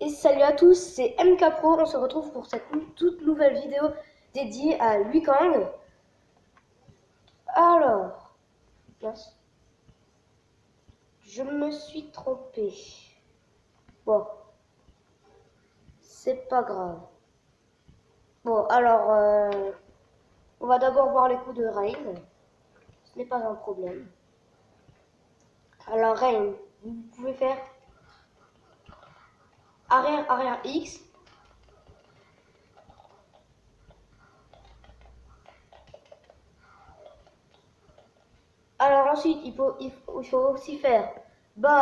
Et salut à tous, c'est MK Pro. On se retrouve pour cette toute nouvelle vidéo dédiée à Wukong. Alors, mince, je me suis trompé. Bon, c'est pas grave. Bon, alors, on va d'abord voir les coups de Rain. Ce n'est pas un problème. Alors, Rain, vous pouvez faire arrière, arrière X. Alors ensuite, il faut aussi faire bas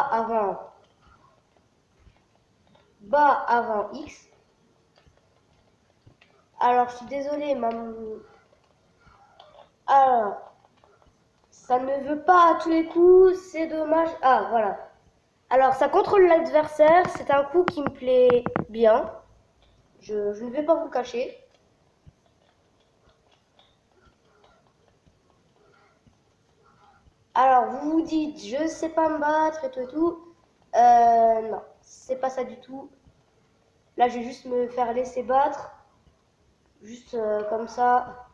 avant X. Alors, je suis désolé, alors, ça ne veut pas à tous les coups, c'est dommage. Ah, voilà. Alors, ça contrôle l'adversaire, c'est un coup qui me plaît bien. Je ne vais pas vous le cacher. Alors, vous vous dites, je sais pas me battre et tout et tout. Non, c'est pas ça du tout. Là, je vais juste me faire laisser battre. Juste comme ça.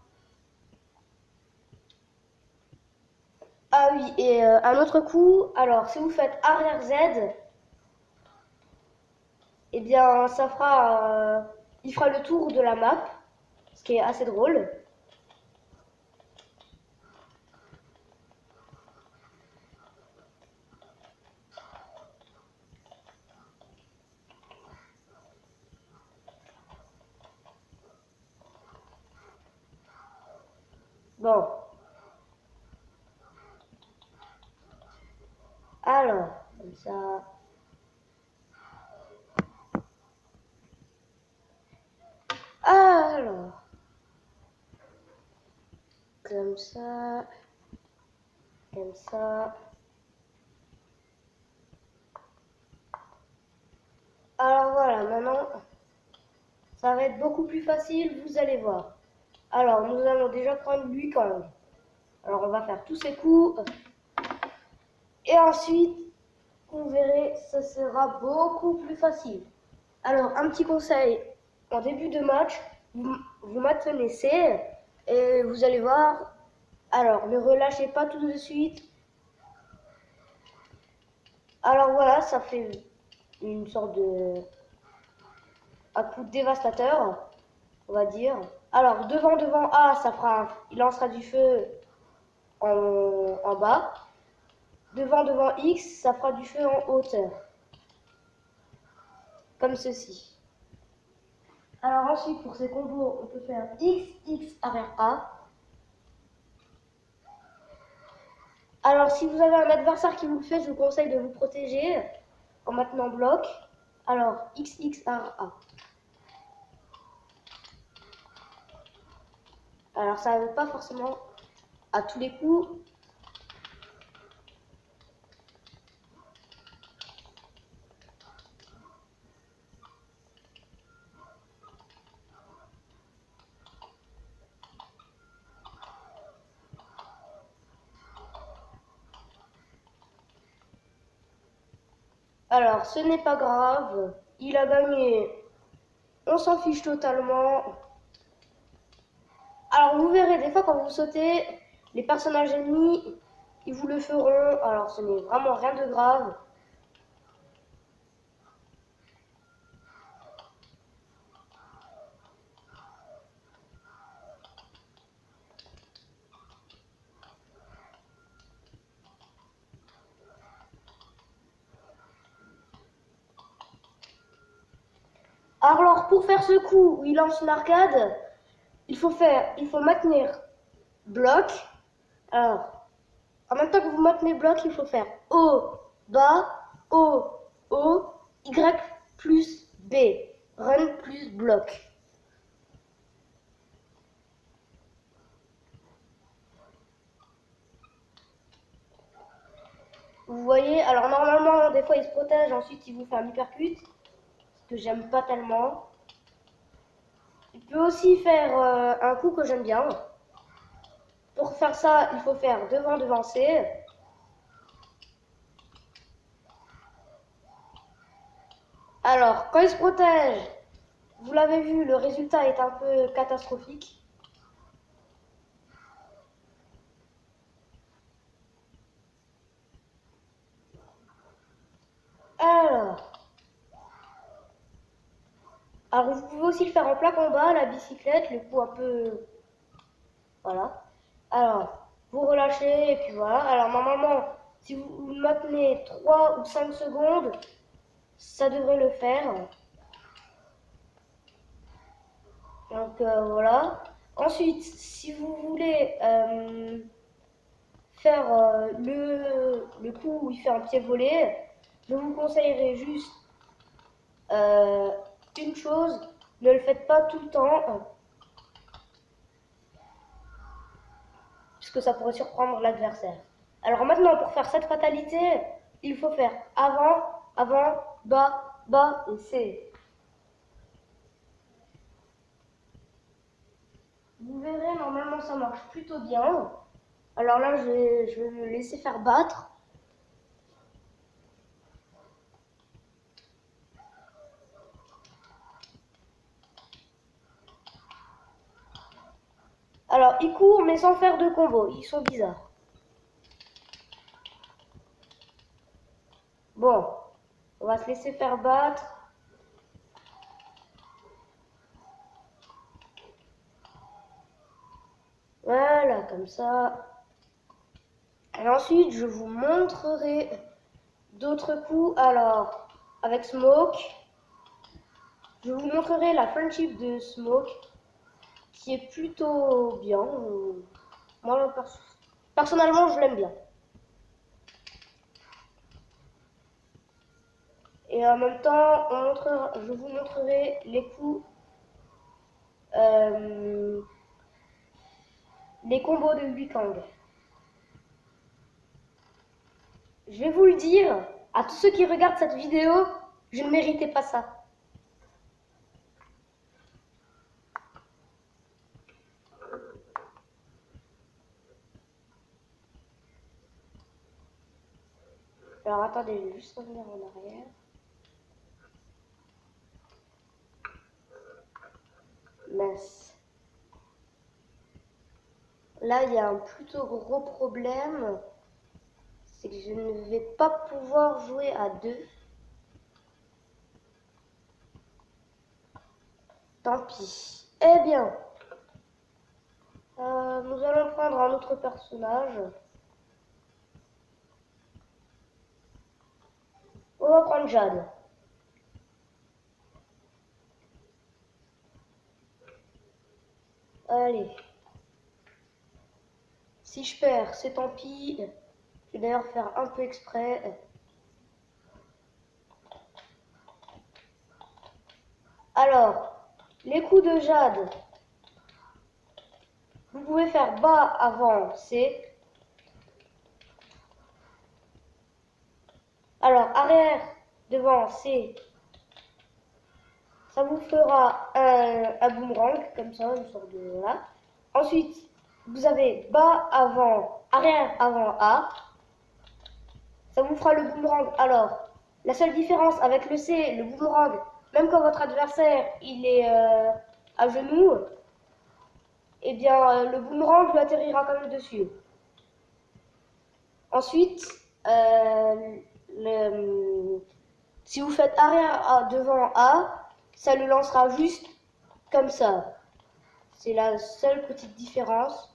Ah oui, et un autre coup. Alors, si vous faites arrière Z, eh bien, il fera le tour de la map, ce qui est assez drôle. Bon, alors, comme ça. Alors, comme ça, comme ça. Alors voilà, maintenant, ça va être beaucoup plus facile, vous allez voir. Alors, nous allons déjà prendre Wukong. Alors, on va faire tous ces coups. Et ensuite, vous verrez, ça sera beaucoup plus facile. Alors, un petit conseil, en début de match, vous maintenez C et vous allez voir. Alors, ne relâchez pas tout de suite. Alors voilà, ça fait une sorte de un coup dévastateur, on va dire. Alors, devant A, il lancera du feu en bas. Devant X, ça fera du feu en hauteur. Comme ceci. Alors ensuite, pour ces combos, on peut faire X, X, arrière A. Alors, si vous avez un adversaire qui vous le fait, je vous conseille de vous protéger en maintenant bloc. Alors, X, X, arrière A. Alors, ça ne veut pas forcément à tous les coups. Alors, ce n'est pas grave. Il a gagné. On s'en fiche totalement. Alors, vous verrez, des fois, quand vous sautez, les personnages ennemis, ils vous le feront. Alors, ce n'est vraiment rien de grave. Alors, pour faire ce coup où il lance une arcade, il faut maintenir bloc. Alors, en même temps que vous maintenez bloc, il faut faire O, bas, O, O, Y plus B. Run plus bloc. Vous voyez, alors normalement, des fois il se protège, ensuite il vous fait un uppercut, ce que j'aime pas tellement. Il peut aussi faire un coup que j'aime bien. Pour faire ça, il faut faire devant C. « 」 . 。 » 。 « Alors, quand il se protège, vous l'avez vu, le résultat est un peu catastrophique. Alors, vous pouvez aussi le faire en plein combat, la bicyclette, le coup un peu... Voilà. Alors, vous relâchez et puis voilà. Alors normalement, si vous le maintenez 3 ou 5 secondes, ça devrait le faire. Donc voilà. Ensuite, si vous voulez faire le coup où il fait un pied volé, je vous conseillerais juste une chose, ne le faites pas tout le temps, puisque ça pourrait surprendre l'adversaire. Alors maintenant, pour faire cette fatalité, il faut faire avant, avant, bas, bas et C. Vous verrez, normalement ça marche plutôt bien. Alors là, je vais me laisser faire battre. Alors, ils courent mais sans faire de combo, ils sont bizarres. Bon, on va se laisser faire battre. Voilà, comme ça. Et ensuite, je vous montrerai d'autres coups. Alors, avec Smoke, je vous montrerai la friendship de Smoke, qui est plutôt bien. Moi, personnellement, je l'aime bien. Et en même temps, je vous montrerai les coups, les combos de Wukong. Je vais vous le dire, à tous ceux qui regardent cette vidéo, je ne méritais pas ça. Alors attendez, je vais juste revenir en arrière. Mince. Là, il y a un plutôt gros problème. C'est que je ne vais pas pouvoir jouer à deux. Tant pis. Eh bien, nous allons prendre un autre personnage. On va prendre Jade. Allez. Si je perds, c'est tant pis. Je vais d'ailleurs faire un peu exprès. Alors, les coups de Jade. Vous pouvez faire bas avant C. Alors, arrière devant C. Ça vous fera un boomerang, comme ça, une sorte de... Voilà. Ensuite, vous avez bas avant, arrière avant A. Ça vous fera le boomerang. Alors, la seule différence avec le C, le boomerang, même quand votre adversaire il est à genoux, eh bien, le boomerang lui atterrira quand même dessus. Ensuite, si vous faites arrière A devant A, ça le lancera juste comme ça. C'est la seule petite différence.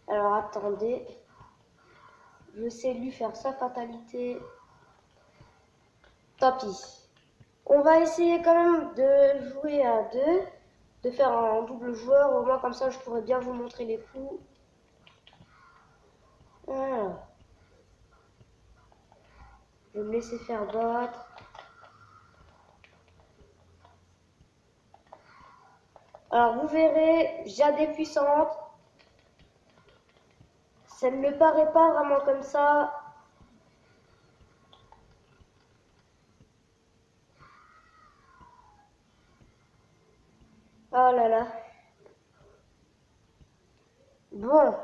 Alors attendez, je sais lui faire sa fatalité. Tant pis. On va essayer quand même de jouer à deux, de faire un double joueur, au moins comme ça je pourrais bien vous montrer les coups. Voilà. Je vais me laisser faire battre. Alors vous verrez, Jade est puissante. Ça ne me paraît pas vraiment comme ça. Oh là là. Bon.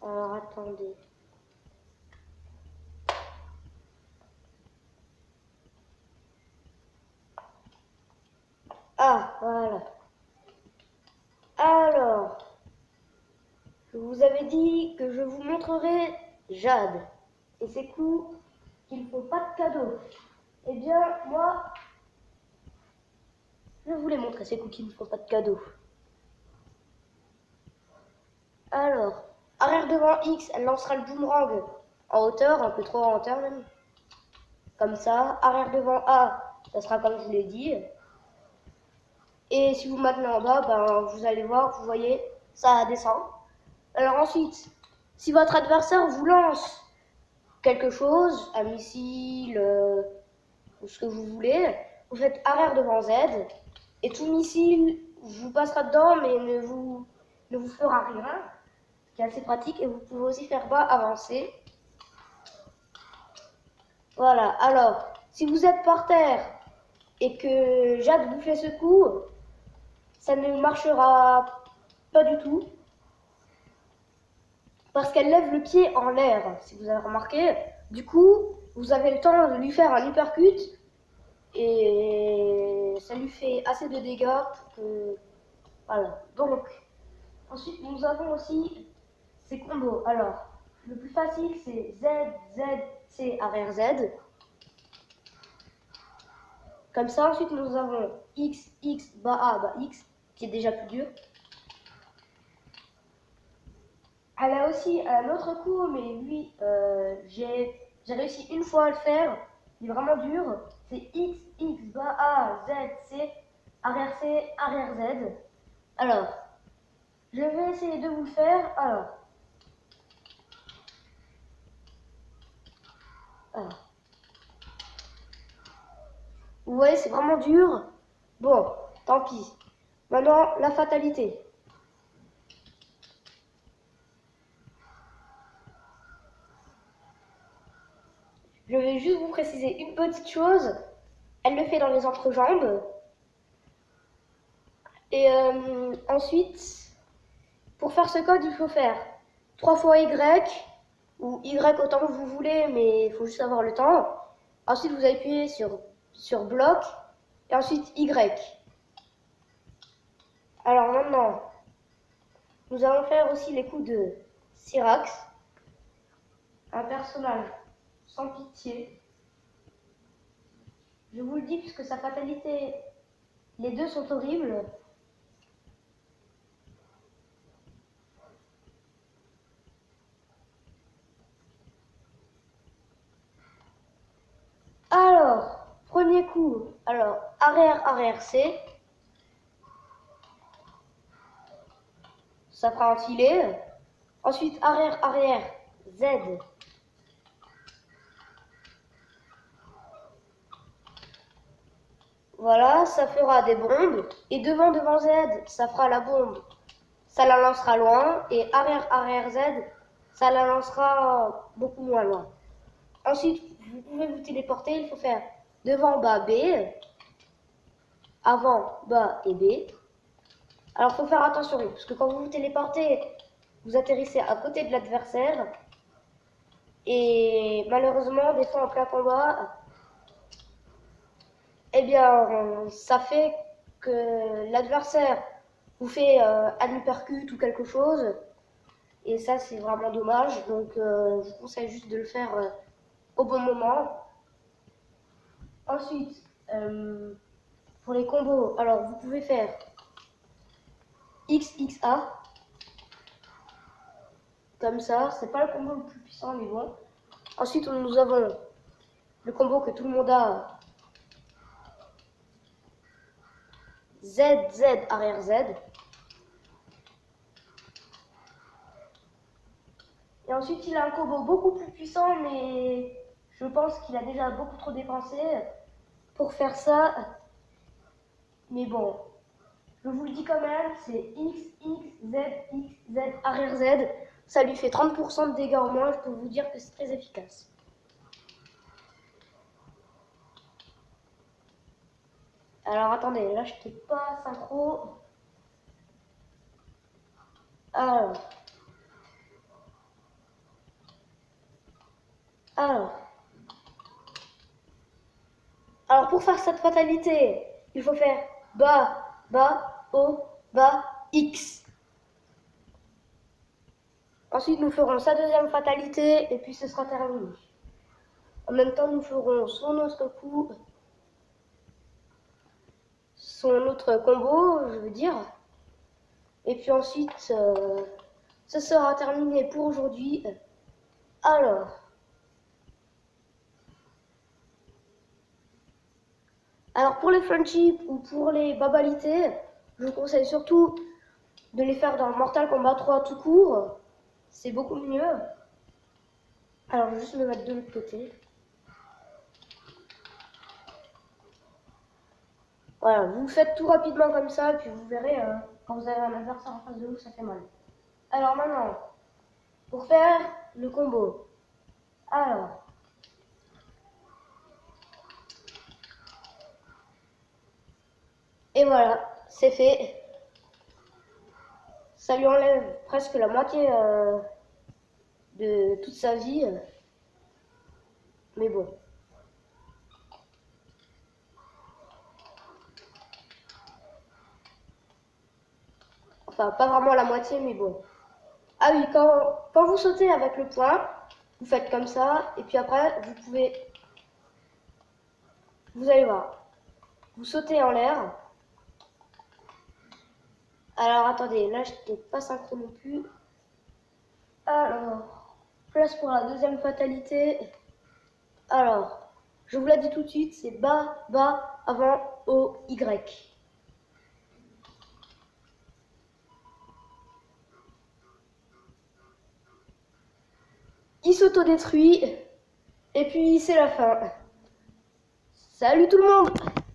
Alors attendez. Ah, voilà. Alors, je vous avais dit que je vous montrerai Jade et ses coups qui ne font pas de cadeau. Eh bien, moi, je vais vous les montrer, ces coups qui ne font pas de cadeau. Alors, arrière devant X, elle lancera le boomerang en hauteur, un peu trop en hauteur même. Comme ça. Arrière devant A, ça sera comme je vous l'ai dit. Et si vous maintenez en bas, ben, vous allez voir, vous voyez, ça descend. Alors ensuite, si votre adversaire vous lance quelque chose, un missile, ou ce que vous voulez, vous faites arrière devant Z, et tout missile vous passera dedans, mais ne vous fera rien, ce qui est assez pratique, et vous pouvez aussi faire bas avancer. Voilà, alors, si vous êtes par terre, et que Jade vous fait ce coup, ça ne marchera pas du tout, parce qu'elle lève le pied en l'air, si vous avez remarqué. Du coup, vous avez le temps de lui faire un uppercut, et ça lui fait assez de dégâts pour que... Voilà, donc, ensuite nous avons aussi ces combos. Alors, le plus facile c'est Z, Z, C, arrière Z. Comme ça, ensuite nous avons X, X, bas A, bas X, qui est déjà plus dur. Elle a aussi un autre coup, mais lui, j'ai réussi une fois à le faire. Il est vraiment dur. C'est X, X, bas A, Z, C, arrière C, arrière Z. Alors, je vais essayer de vous le faire. Alors. Vous voyez, c'est vraiment dur. Bon, tant pis. Maintenant, la fatalité. Je vais juste vous préciser une petite chose. Elle le fait dans les entrejambes. Et ensuite, pour faire ce code, il faut faire 3 fois Y, ou Y autant que vous voulez, mais il faut juste avoir le temps. Ensuite, vous appuyez sur bloc, et ensuite Y. Alors maintenant, nous allons faire aussi les coups de Syrax, un personnage sans pitié. Je vous le dis puisque sa fatalité, les deux sont horribles. Alors, premier coup, alors arrière, arrière C. Ça fera un filet. Ensuite, arrière, arrière Z. Voilà, ça fera des bombes. Et devant, devant Z, ça fera la bombe. Ça la lancera loin. Et arrière, arrière Z, ça la lancera beaucoup moins loin. Ensuite, vous pouvez vous téléporter. Il faut faire devant, bas, B. Avant, bas et B. Alors, il faut faire attention, parce que quand vous vous téléportez, vous atterrissez à côté de l'adversaire. Et malheureusement, des fois en plein combat, eh bien, ça fait que l'adversaire vous fait un uppercut ou quelque chose. Et ça, c'est vraiment dommage. Donc, je vous conseille juste de le faire au bon moment. Ensuite, pour les combos, alors vous pouvez faire XXA. Comme ça, c'est pas le combo le plus puissant, mais bon. Ensuite, nous avons le combo que tout le monde a. ZZ arrière Z. Et ensuite, il a un combo beaucoup plus puissant, mais je pense qu'il a déjà beaucoup trop dépensé pour faire ça. Mais bon, je vous le dis quand même, c'est X, X, Z, X, Z, arrière Z. ça lui fait 30% de dégâts en moins. Je peux vous dire que c'est très efficace. Alors attendez, là je n'étais pas synchro. Alors. Alors pour faire cette fatalité, il faut faire bas, bas, haut, bas, X. Ensuite, nous ferons sa deuxième fatalité et puis ce sera terminé. En même temps, nous ferons son autre coup, son autre combo, je veux dire. Et puis ensuite, ce sera terminé pour aujourd'hui. Alors pour les friendships ou pour les babalités, je vous conseille surtout de les faire dans Mortal Kombat 3 tout court. C'est beaucoup mieux. Alors je vais juste me mettre de l'autre côté. Voilà, vous faites tout rapidement comme ça, et puis vous verrez, quand vous avez un adversaire en face de vous, ça fait mal. Alors maintenant, pour faire le combo. Alors, et voilà, c'est fait. Ça lui enlève presque la moitié de toute sa vie. Mais bon. Enfin, pas vraiment la moitié, mais bon. Ah oui, quand vous sautez avec le poing, vous faites comme ça, et puis après, vous allez voir. Vous sautez en l'air. Alors attendez, là je n'étais pas synchro non plus. Alors, place pour la deuxième fatalité. Alors, je vous l'ai dit tout de suite, c'est bas, bas, avant, haut, Y. Il s'autodétruit, et puis c'est la fin. Salut tout le monde!